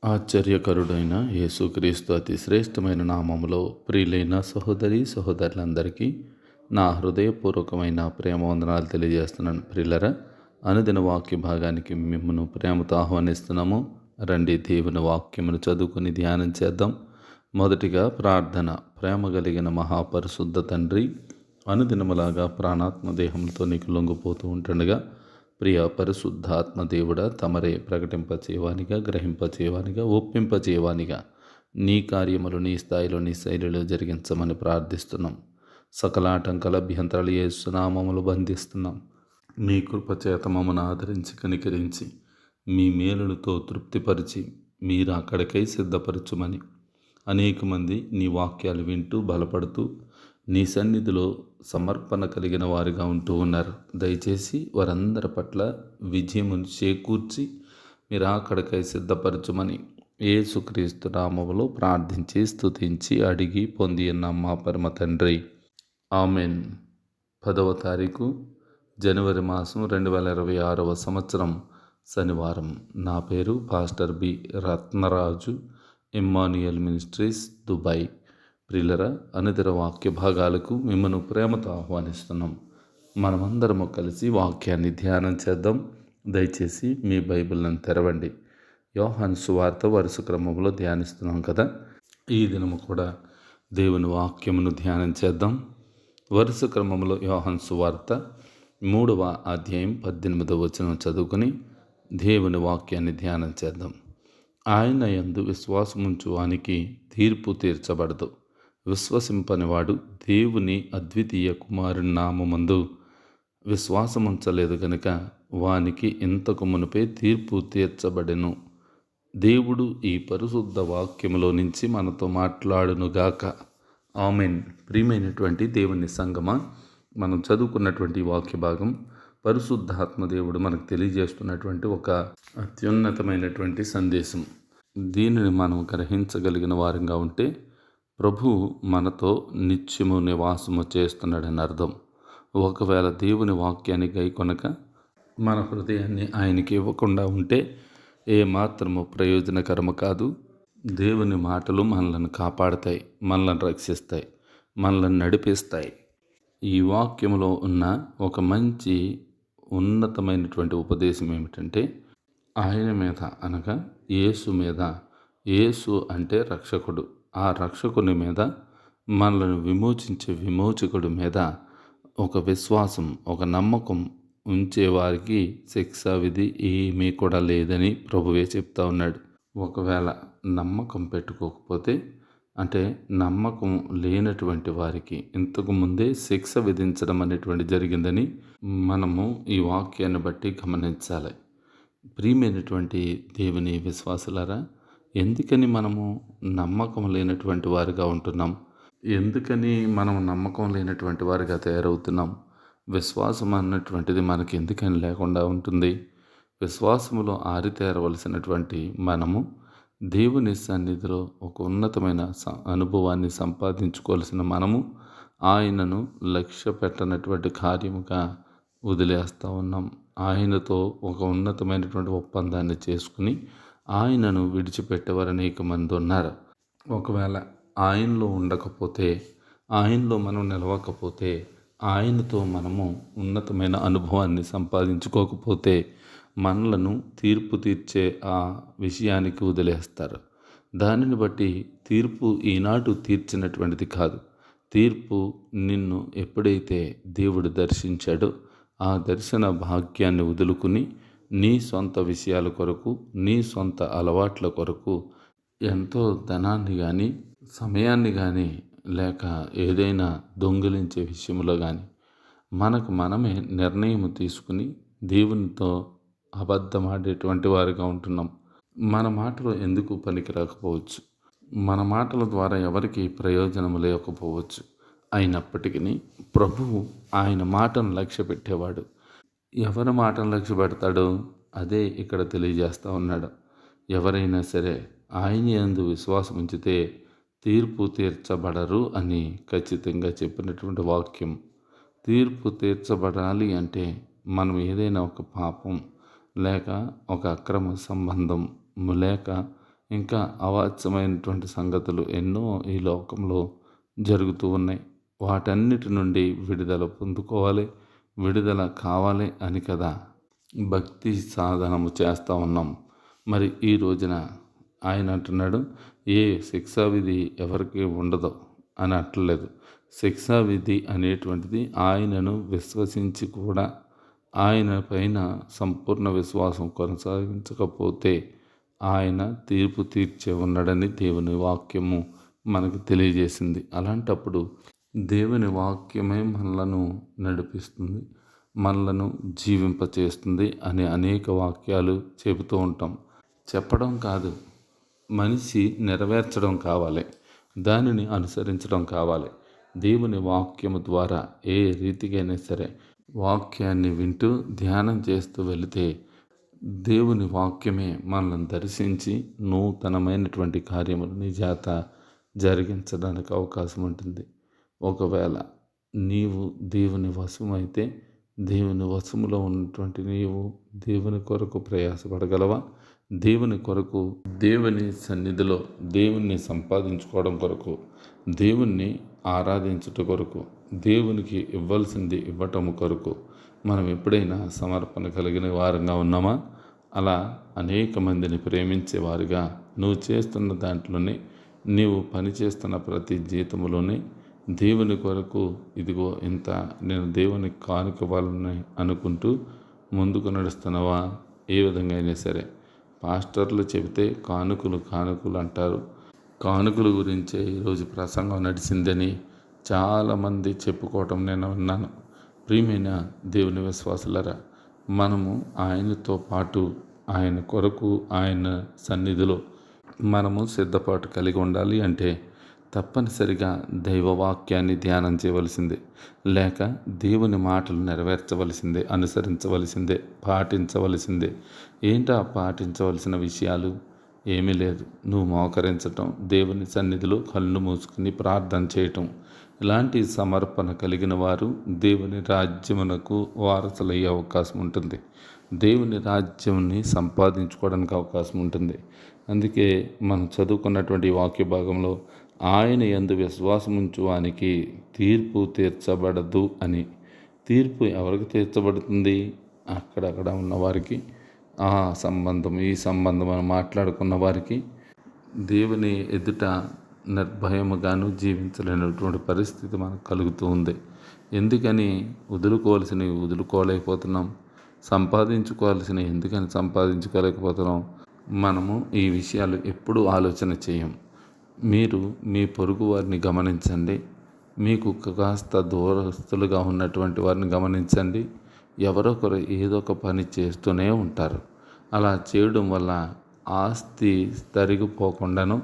ఆశ్చర్యకరుడైన యేసుక్రీస్తు అతి శ్రేష్టమైన నామములో ప్రియులైన సహోదరి సహోదరులందరికీ నా హృదయపూర్వకమైన ప్రేమ వందనాలు తెలియజేస్తున్నాను. ప్రియులరా, అనుదిన వాక్య భాగానికి మిమ్మల్ని ప్రేమతో ఆహ్వానిస్తున్నాము. రండి, దేవుని వాక్యమును చదువుకుని ధ్యానం చేద్దాం. మొదటిగా ప్రార్థన. ప్రేమ కలిగిన మహాపరిశుద్ధ తండ్రి, అనుదినములాగా ప్రాణాత్మ దేహంతో నీకు లొంగిపోతూ ఉంటుండగా ప్రియ పరిశుద్ధాత్మ దేవుడా, తమరే ప్రకటింపచేవానిగా, గ్రహింపచేవానిగా, ఒప్పింపచేవానిగా నీ కార్యములు నీ స్థాయిలో నీ శైలిలో జరిగించమని ప్రార్థిస్తున్నాం. సకల ఆటంకాల అభ్యంతరాలు యేసు నామములు బంధిస్తున్నాం. మీ కృపచేత మమ్మను ఆదరించి కనికరించి మీ మేలులతో తృప్తిపరిచి మీరు అక్కడికై సిద్ధపరచుమని అనేక మంది నీ వాక్యాలు వింటూ బలపడుతూ నీ సన్నిధిలో సమర్పణ కలిగిన వారిగా ఉంటూ ఉన్నారు. దయచేసి వారందరి పట్ల విజయమును చేకూర్చి మీరు అక్కడికై సిద్ధపరచుమని యేసుక్రీస్తు నామములో ప్రార్థించి స్తుతించి అడిగి పొంది ఉన్నాం మా పరమ తండ్రి, ఆమెన్. 10వ తారీఖు జనవరి మాసం 2026వ సంవత్సరం శనివారం. నా పేరు pastor B Ratnaraju, Emmanuel ministries, Dubai. ప్రియులరా, అనుదిన వాక్య భాగాలకు మిమ్మల్ని ప్రేమతో ఆహ్వానిస్తున్నాం. మనమందరము కలిసి వాక్యాన్ని ధ్యానం చేద్దాం. దయచేసి మీ బైబిల్ని తెరవండి. యోహాను సువార్త వరుస క్రమంలో ధ్యానిస్తున్నాం కదా. ఈ దినము కూడా దేవుని వాక్యమును ధ్యానం చేద్దాం. వరుస క్రమంలో యోహాను సువార్త 3వ అధ్యాయం 18వ వచనం చదువుకొని దేవుని వాక్యాన్ని ధ్యానం చేద్దాం. ఆయన యందు విశ్వాసముంచు వానికి తీర్పు తీర్చబడదు. విశ్వసింపనివాడు దేవుని అద్వితీయ కుమారుని నామమందు విశ్వాసముంచలేదు గనుక వానికి ఇంతకు మునుపే తీర్పు తీర్చబడెను. దేవుడు ఈ పరిశుద్ధ వాక్యములో నుంచి మనతో మాట్లాడునుగాక. ఆమెన్. ప్రియమైనటువంటి దేవుని సంగమా, మనం చదువుకున్నటువంటి వాక్య భాగం పరిశుద్ధాత్మ దేవుడు మనకు తెలియజేస్తున్నటువంటి ఒక అత్యున్నతమైనటువంటి సందేశం. దీనిని మనం గ్రహించగలిగిన వారంగా ఉంటే ప్రభు మనతో నిత్యము నివాసము చేస్తున్నాడని అర్థం. ఒకవేళ దేవుని వాక్యాన్ని గైకొనక మన హృదయాన్ని ఆయనకి ఇవ్వకుండా ఉంటే ఏమాత్రము ప్రయోజనకరము కాదు. దేవుని మాటలు మనల్ని కాపాడతాయి, మనల్ని రక్షిస్తాయి, మనల్ని నడిపిస్తాయి. ఈ వాక్యములో ఉన్న ఒక మంచి ఉన్నతమైనటువంటి ఉపదేశం ఏమిటంటే, ఆయన మీద అనగా యేసు మీద, యేసు అంటే రక్షకుడు, ఆ రక్షకుని మీద, మనల్ని విమోచించే విమోచకుడి మీద ఒక విశ్వాసం, ఒక నమ్మకం ఉంచేవారికి శిక్షా విధి ఏమీ కూడా లేదని ప్రభువే చెప్తా ఉన్నాడు. ఒకవేళ నమ్మకం పెట్టుకోకపోతే, అంటే నమ్మకం లేనటువంటి వారికి ఇంతకు ముందే శిక్ష విధించడం అనేటువంటి జరిగిందని మనము ఈ వాక్యాన్ని బట్టి గమనించాలి. ప్రియమైనటువంటి దేవుని విశ్వాసులారా, ఎందుకని మనము నమ్మకం లేనటువంటి వారిగా ఉంటున్నాం? ఎందుకని మనం నమ్మకం లేనటువంటి వారిగా తయారవుతున్నాం? విశ్వాసం అన్నటువంటిది మనకి ఎందుకని లేకుండా ఉంటుంది? విశ్వాసములో ఆరితేరవలసినటువంటి మనము దేవుని సన్నిధిలో ఒక ఉన్నతమైన అనుభవాన్ని సంపాదించుకోవాల్సిన మనము ఆయనను లక్ష్య పెట్టనటువంటి కార్యముగా వదిలేస్తూ ఉన్నాం. ఆయనతో ఒక ఉన్నతమైనటువంటి ఒప్పందాన్ని చేసుకుని ఆయనను విడిచిపెట్టేవారు అనేక మంది ఉన్నారు. ఒకవేళ ఆయనలో ఉండకపోతే, ఆయనలో మనం నిలవకపోతే, ఆయనతో మనము ఉన్నతమైన అనుభవాన్ని సంపాదించుకోకపోతే మనలను తీర్పు తీర్చే ఆ విషయానికి వదిలేస్తారు. దానిని బట్టి తీర్పు ఈనాడు తీర్చినటువంటిది కాదు. తీర్పు నిన్ను ఎప్పుడైతే దేవుడు దర్శించాడో ఆ దర్శన భాగ్యాన్ని వదులుకుని నీ సొంత విషయాల కొరకు, నీ సొంత అలవాట్ల కొరకు ఎంతో ధనాన్ని కానీ, సమయాన్ని కానీ, లేక ఏదైనా దొంగిలించే విషయంలో కానీ మనకు మనమే నిర్ణయం తీసుకుని దేవునితో అబద్ధమాడేటువంటి వారిగా ఉంటున్నాం. మన మాటలు ఎందుకు పనికి రాకపోవచ్చు, మన మాటల ద్వారా ఎవరికి ప్రయోజనం లేకపోవచ్చు. అయినప్పటికీ ప్రభువు ఆయన మాటను లక్ష్య పెట్టేవాడు. ఎవరి మాటను లక్ష్య పెడతాడో అదే ఇక్కడ తెలియజేస్తూ ఉన్నాడు. ఎవరైనా సరే ఆయన యందు విశ్వాసం ఉంచితే తీర్పు తీర్చబడరు అని ఖచ్చితంగా చెప్పినటువంటి వాక్యం. తీర్పు తీర్చబడాలి అంటే మనం ఏదైనా ఒక పాపం, లేక ఒక అక్రమ సంబంధం, లేక ఇంకా అవాచ్యమైనటువంటి సంగతులు ఎన్నో ఈ లోకంలో జరుగుతూ ఉన్నాయి. వాటన్నిటి నుండి విడుదల పొందుకోవాలి, విడుదల కావాలి అని కదా భక్తి సాధనము చేస్తూ ఉన్నాం. మరి ఈ రోజున ఆయన అంటున్నాడు, ఏ శిక్షా విధి ఎవరికి ఉండదు అని అంటలేదు. శిక్షా విధి అనేటువంటిది ఆయనను విశ్వసించి కూడా ఆయన పైన సంపూర్ణ విశ్వాసం కొనసాగించకపోతే ఆయన తీర్పు తీర్చే ఉన్నాడని దేవుని వాక్యము మనకు తెలియజేసింది. అలాంటప్పుడు దేవుని వాక్యమే మనలను నడిపిస్తుంది, మనలను జీవింపచేస్తుంది అనే అనేక వాక్యాలు చెబుతూ ఉంటాం. చెప్పడం కాదు, మనిషి నెరవేర్చడం కావాలి, దానిని అనుసరించడం కావాలి. దేవుని వాక్యము ద్వారా ఏ రీతికైనా సరే వాక్యాన్ని వింటూ ధ్యానం చేస్తూ వెళితే దేవుని వాక్యమే మనల్ని దర్శించి నూతనమైనటువంటి కార్యములు నీ చేత జరిగించడానికి అవకాశం ఉంటుంది. ఒకవేళ నీవు దేవుని వశమైతే, దేవుని వశములో ఉన్నటువంటి నీవు దేవుని కొరకు ప్రయాసపడగలవా? దేవుని కొరకు, దేవుని సన్నిధిలో దేవుణ్ణి సంపాదించుకోవడం కొరకు, దేవుణ్ణి ఆరాధించుట కొరకు, దేవునికి ఇవ్వాల్సింది ఇవ్వటము కొరకు మనం ఎప్పుడైనా సమర్పణ కలిగిన వారంగా ఉన్నామా? అలా అనేక మందిని ప్రేమించేవారుగా నువ్వు చేస్తున్న దాంట్లోనే, నీవు పనిచేస్తున్న ప్రతి జీతములోనే దేవుని కొరకు ఇదిగో ఇంత నేను దేవునికి కానుక ఇవ్వాలని అనుకుంటూ ముందుకు నడుస్తున్నావా? ఏ విధంగా అయినా సరే పాస్టర్లు చెబితే కానుకలు కానుకలు అంటారు. కానుకల గురించే ఈరోజు ప్రసంగం నడిచిందని చాలామంది చెప్పుకోవటం నేను విన్నాను. ప్రియమైన దేవుని విశ్వాసులరా, మనము ఆయనతో పాటు ఆయన కొరకు ఆయన సన్నిధిలో మనము సిద్ధపాటు కలిగి ఉండాలి అంటే తప్పనిసరిగా దైవవాక్యాన్ని ధ్యానం చేయవలసిందే, లేక దేవుని మాటలు నెరవేర్చవలసిందే, అనుసరించవలసిందే, పాటించవలసిందే. ఏంటా పాటించవలసిన విషయాలు? ఏమీ లేదు. నువ్వు మోకరించటం, దేవుని సన్నిధిలో కళ్ళు మూసుకుని ప్రార్థన చేయటం. ఇలాంటి సమర్పణ కలిగిన వారు దేవుని రాజ్యమునకు వారసులయ్యే అవకాశం ఉంటుంది, దేవుని రాజ్యంని సంపాదించుకోవడానికి అవకాశం ఉంటుంది. అందుకే మనం చదువుకున్నటువంటి వాక్య భాగంలో ఆయన యందు విశ్వాసముంచు వానికి తీర్పు తీర్చబడదు అని. తీర్పు ఎవరికి తీర్చబడుతుంది? అక్కడక్కడ ఉన్నవారికి, ఆ సంబంధం ఈ సంబంధం అని మాట్లాడుకున్న వారికి దేవుని ఎదుట నిర్భయముగాను జీవించలేనటువంటి పరిస్థితి మనకు కలుగుతూ ఉంది. ఎందుకని వదులుకోవాల్సినవి వదులుకోలేకపోతున్నాం? సంపాదించుకోవాల్సినవి ఎందుకని సంపాదించుకోలేకపోతున్నాం? మనము ఈ విషయాలు ఎప్పుడూ ఆలోచన చేయం. మీరు మీ పొరుగు వారిని గమనించండి, మీకు కాస్త దూరస్తులుగా ఉన్నటువంటి వారిని గమనించండి. ఎవరొకరు ఏదో ఒక పని చేస్తూనే ఉంటారు. అలా చేయడం వల్ల ఆస్తి తరిగిపోకుండాను,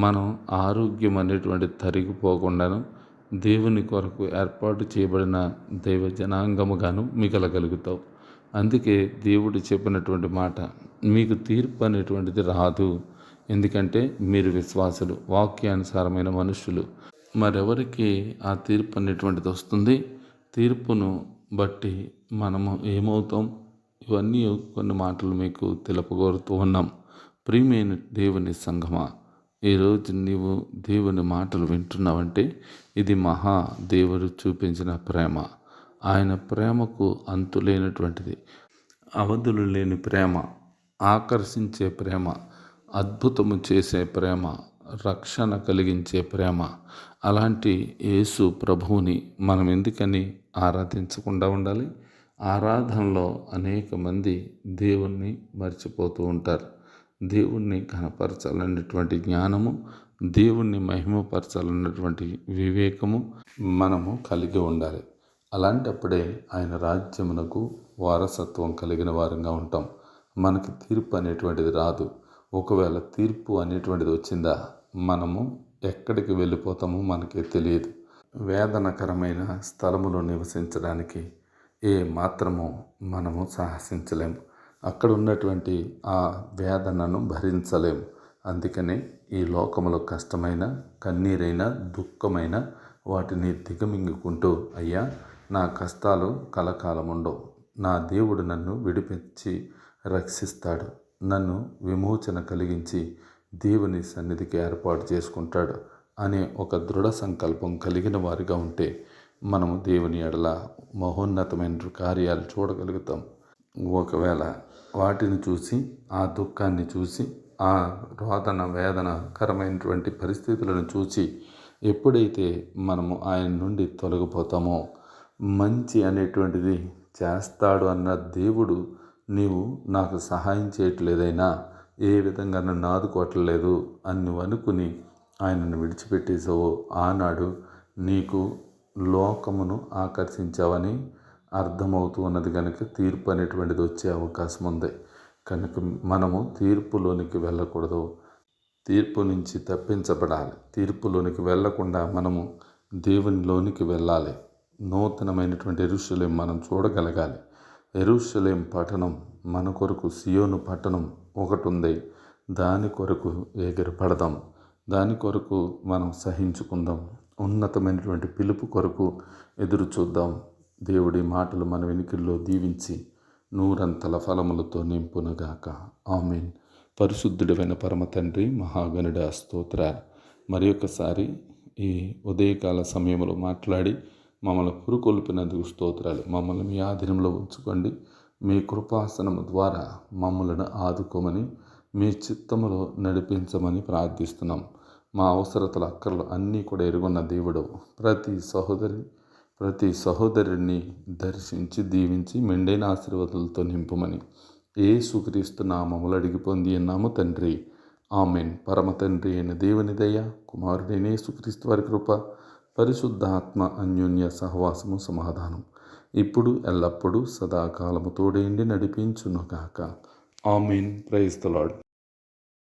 మనం ఆరోగ్యం అనేటువంటి తరిగిపోకుండాను దేవుని కొరకు ఏర్పాటు చేయబడిన దైవ జనాంగముగాను మిగలగలుగుతావు. అందుకే దేవుడు చెప్పినటువంటి మాట, మీకు తీర్పు అనేటువంటిది రాదు. ఎందుకంటే మీరు విశ్వాసులు, వాక్యానుసారమైన మనుషులు. మరెవరికి ఆ తీర్పు అనేటువంటిది వస్తుంది? తీర్పును బట్టి మనము ఏమవుతాం? ఇవన్నీ కొన్ని మాటలు మీకు తెలుపగోరుతూ ఉన్నాం. ప్రియమైన దేవుని సంఘమా, ఈరోజు నీవు దేవుని మాటలు వింటున్నావంటే ఇది మహా దేవుడు చూపించిన ప్రేమ. ఆయన ప్రేమకు అంతులేనటువంటిది, అవధులు లేని ప్రేమ, ఆకర్షించే ప్రేమ, అద్భుతము చేసే ప్రేమ, రక్షణ కలిగించే ప్రేమ. అలాంటి యేసు ప్రభువుని మనం ఎందుకని ఆరాధించకుండా ఉండాలి? ఆరాధనలో అనేక మంది దేవుణ్ణి మర్చిపోతూ ఉంటారు. దేవుణ్ణి ఘనపరచాలన్నటువంటి జ్ఞానము, దేవుణ్ణి మహిమపరచాలన్నటువంటి వివేకము మనము కలిగి ఉండాలి. అలాంటప్పుడే ఆయన రాజ్యమునకు వారసత్వం కలిగిన వారంగా ఉంటాం. మనకి తీర్పు అనేటువంటిది రాదు. ఒకవేళ తీర్పు అనేటువంటిది వచ్చిందా, మనము ఎక్కడికి వెళ్ళిపోతామో మనకే తెలియదు. వేదనకరమైన స్థలములో నివసించడానికి ఏ మాత్రము మనము సాహసించలేము. అక్కడ ఉన్నటువంటి ఆ వేదనను భరించలేము. అందుకనే ఈ లోకములో కష్టమైన, కన్నీరైన, దుఃఖమైన వాటిని దిగమింగుకుంటూ, అయ్యా నా కష్టాలు కలకాలం ఉండవు, నా దేవుడు నన్ను విడిపించి రక్షిస్తాడు, నన్ను విమోచన కలిగించి దేవుని సన్నిధికి ఏర్పాటు చేసుకుంటాడు అనే ఒక దృఢ సంకల్పం కలిగిన వారిగా ఉంటే మనము దేవుని ఎడల మహోన్నతమైన కార్యాలు చూడగలుగుతాం. ఒకవేళ వాటిని చూసి, ఆ దుఃఖాన్ని చూసి, ఆ రోదన వేదనకరమైనటువంటి పరిస్థితులను చూసి ఎప్పుడైతే మనము ఆయన నుండి తొలగిపోతామో, మంచి అనేటువంటిది చేస్తాడు అన్న దేవుడు, నీవు నాకు సహాయం చేయట్లేదైనా, ఏ విధంగా నన్ను ఆదుకోవట్లేదు అని నువ్వు అనుకుని ఆయనను విడిచిపెట్టేసావో, ఆనాడు నీకు లోకమును ఆకర్షించావని అర్థమవుతూ ఉన్నది. కనుక తీర్పు అనేటువంటిది వచ్చే అవకాశం ఉంది. కనుక మనము తీర్పులోనికి వెళ్ళకూడదు. తీర్పు నుంచి తప్పించబడాలి. తీర్పులోనికి వెళ్ళకుండా మనము దేవునిలోనికి వెళ్ళాలి. నూతనమైనటువంటి యెరూషలేము మనం చూడగలగాలి. యెరూషలేము పట్టణం మన కొరకు, సియోను పట్టణం ఒకటి ఉంది. దాని కొరకు ఎగిరిపడదాం. దాని కొరకు మనం సహించుకుందాం. ఉన్నతమైనటువంటి పిలుపు కొరకు ఎదురు చూద్దాం. దేవుడి మాటలు మన వెనుకల్లో దీవించి నూరంతల ఫలములతో నింపునుగాక. ఆమేన్. పరిశుద్ధుడైన పరమ తండ్రి, మహాగణుడ, స్తోత్రాలు. మరి ఒకసారి ఈ ఉదయకాల సమయంలో మాట్లాడి మమ్మల్ని పురుకొల్పినందుకు స్తోత్రాలు. మమ్మల్ని మీ ఆధీనంలో ఉంచుకోండి. మీ కృపాసనము ద్వారా మమ్మలను ఆదుకోమని, మీ చిత్తములో నడిపించమని ప్రార్థిస్తున్నాం. మా అవసరతల అక్కర్లు అన్నీ కూడా ఎరుగున్న దేవుడు, ప్రతి సహోదరుని దర్శించి దీవించి మెండైన ఆశీర్వాదాలతో నింపమని యేసుక్రీస్తు నామములో అడిగి పొంది ఉన్నాము తండ్రి. ఆమేన్. పరమ తండ్రి అయిన దేవుని దయ, కుమారుడైన యేసుక్రీస్తు వారి కృప, పరిశుద్ధాత్మ అన్యోన్య సహవాసము, సమాధానం ఇప్పుడు ఎల్లప్పుడూ సదాకాలము తోడేండి నడిపించునుగాక. ఆమేన్. Praise the lord.